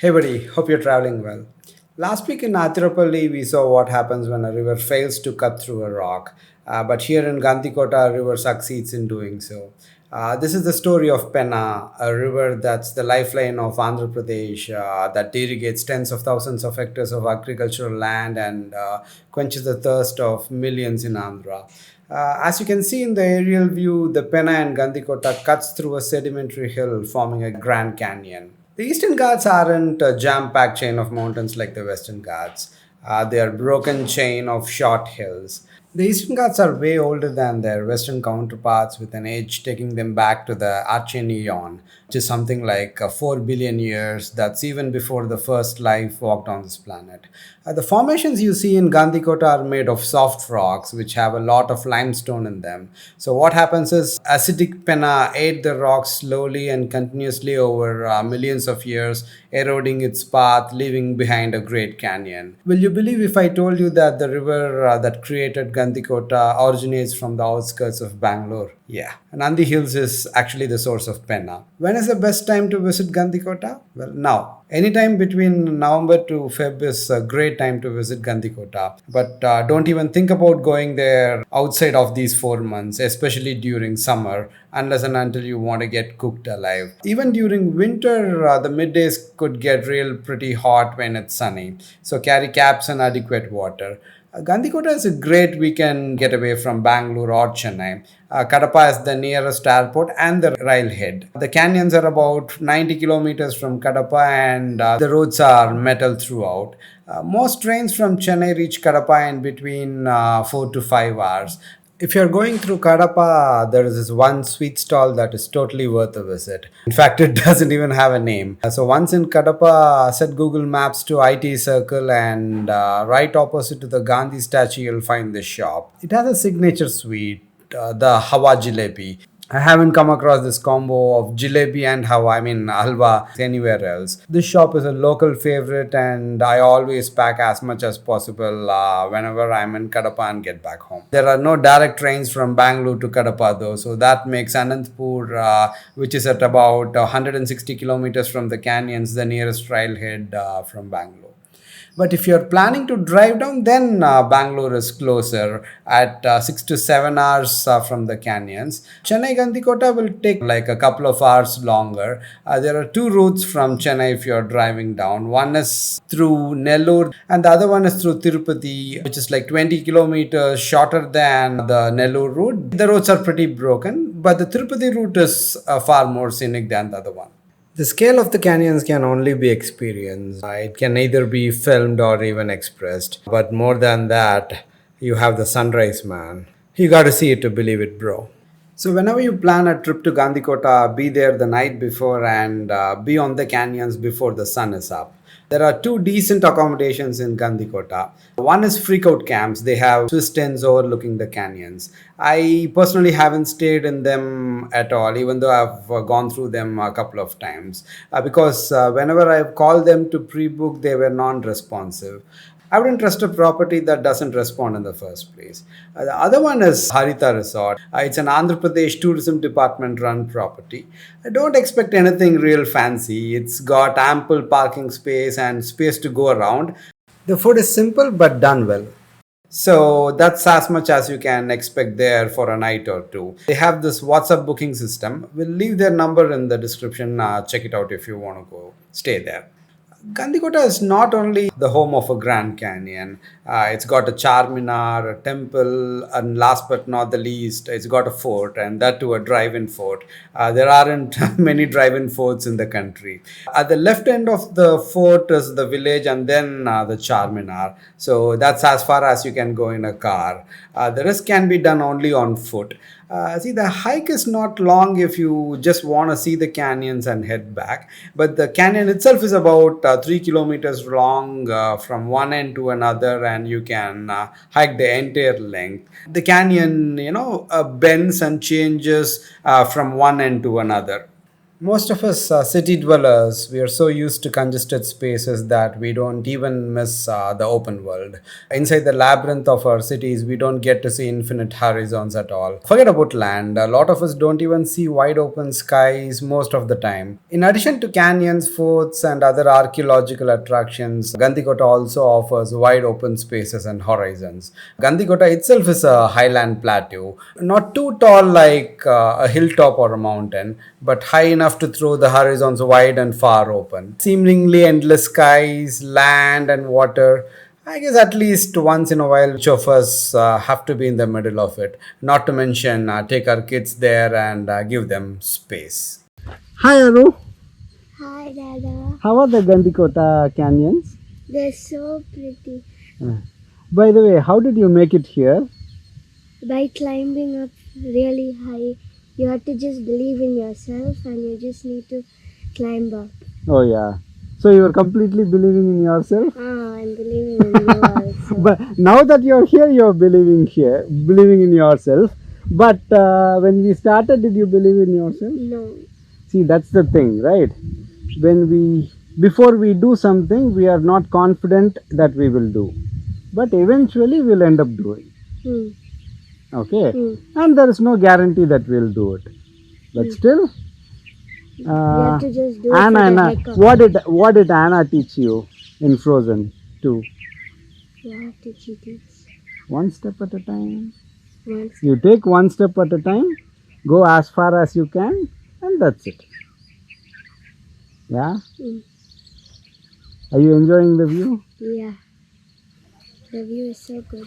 Hey buddy, hope you're traveling well. Last week in Atirupalli, we saw what happens when a river fails to cut through a rock. But here in Gandikota, a river succeeds in doing so. This is the story of Penna, a river that's the lifeline of Andhra Pradesh, that irrigates tens of thousands of hectares of agricultural land and quenches the thirst of millions in Andhra. As you can see in the aerial view, the Penna and Gandikota cuts through a sedimentary hill, forming a grand canyon. The Eastern Ghats aren't a jam-packed chain of mountains like the Western Ghats. They are broken chain of short hills. The Eastern Ghats are way older than their Western counterparts, with an age taking them back to the Archean Eon, which is something like 4 billion years. That's even before the first life walked on this planet. The formations you see in Gandikota are made of soft rocks, which have a lot of limestone in them. So what happens is acidic penna ate the rocks slowly and continuously over millions of years, eroding its path, leaving behind a great canyon. Will you believe if I told you that the river that created Gandikota originates from the outskirts of Bangalore? Yeah, Nandi Hills is actually the source of Penna. When is the best time to visit Gandikota? Well, now. Anytime between November to Feb is a great time to visit Gandikota. But don't even think about going there outside of these 4 months, especially during summer, unless and until you want to get cooked alive. Even during winter, the middays could get real pretty hot when it's sunny. So carry caps and adequate water. Gandikota is a great weekend getaway from Bangalore or Chennai. Kadapa is the nearest airport and the railhead. The canyons are about 90 kilometers from Kadapa and the roads are metal throughout. Most trains from Chennai reach Kadapa in between 4 to 5 hours. If you're going through Kadapa, there is this one sweet stall that is totally worth a visit. In fact, it doesn't even have a name. So once in Kadapa, set Google Maps to IT Circle and right opposite to the Gandhi statue, you'll find this shop. It has a signature sweet, the Hawa Jalebi. I haven't come across this combo of jalebi and hawa, I mean halwa, anywhere else. This shop is a local favorite, and I always pack as much as possible whenever I'm in Kadapa and get back home. There are no direct trains from Bangalore to Kadapa though, so that makes Anantpur, which is at about 160 kilometers from the canyons, the nearest railhead from Bangalore. But if you're planning to drive down, then Bangalore is closer at 6 to 7 hours from the canyons. Chennai Gandikota will take like a couple of hours longer. There are two routes from Chennai if you're driving down. One is through Nellore, and the other one is through Tirupati, which is like 20 kilometers shorter than the Nellore route. The roads are pretty broken, but the Tirupati route is far more scenic than the other one. The scale of the canyons can only be experienced. It can neither be filmed or even expressed. But more than that, you have the sunrise, man. You gotta see it to believe it, bro. So, whenever you plan a trip to Gandikota, be there the night before and be on the canyons before the sun is up. There are two decent accommodations in Gandikota. One is freakout camps. They have Swiss tents overlooking the canyons. I personally haven't stayed in them at all, even though I've gone through them a couple of times. Because whenever I've called them to pre book, they were non responsive. I wouldn't trust a property that doesn't respond in the first place. The other one is Harita Resort. It's an Andhra Pradesh tourism department run property. I don't expect anything real fancy. It's got ample parking space and space to go around. The food is simple but done well. So that's as much as you can expect there for a night or two. They have this WhatsApp booking system. We'll leave their number in the description. Check it out if you want to go stay there. Gandikota is not only the home of a Grand Canyon, it's got a Charminar, a temple, and last but not the least, it's got a fort, and that too a drive in fort. There aren't many drive in forts in the country. At the left end of the fort is the village, and then the Charminar. So that's as far as you can go in a car. The rest can be done only on foot. See, the hike is not long if you just want to see the canyons and head back. But the canyon itself is about 3 kilometers long from one end to another, and you can hike the entire length. The canyon, bends and changes from one end to another. Most of us city dwellers, we are so used to congested spaces that we don't even miss the open world. Inside the labyrinth of our cities, we don't get to see infinite horizons at all. Forget about land. A lot of us don't even see wide open skies most of the time. In addition to canyons, forts, and other archaeological attractions, Gandikota also offers wide open spaces and horizons. Gandikota itself is a highland plateau, not too tall like a hilltop or a mountain, but high enough to throw the horizons wide and far open. Seemingly endless skies, land, and water. I guess at least once in a while, each of us have to be in the middle of it. Not to mention, take our kids there and give them space. Hi, Aru. Hi, Dada. How are the Gandikota canyons? They're so pretty. Uh, By the way, how did you make it here? By climbing up really high, you have to just believe in yourself and you just need to climb up. Oh, yeah. So you are completely believing in yourself? I'm believing in you also. But now that you're here, believing in yourself. But when we started, did you believe in yourself? No. See, that's the thing, right? Before we do something, we are not confident that we will do. But eventually, we'll end up doing. Hmm. Okay? Hmm. And there is no guarantee that we'll do it. But still, You have to just do it Anna, for the Anna, heck of what did Anna teach you in Frozen 2? What did she teach? One step at a time. Once. You take one step at a time, go as far as you can, and that's it. Yeah? Hmm. Are you enjoying the view? Yeah. The view is so good.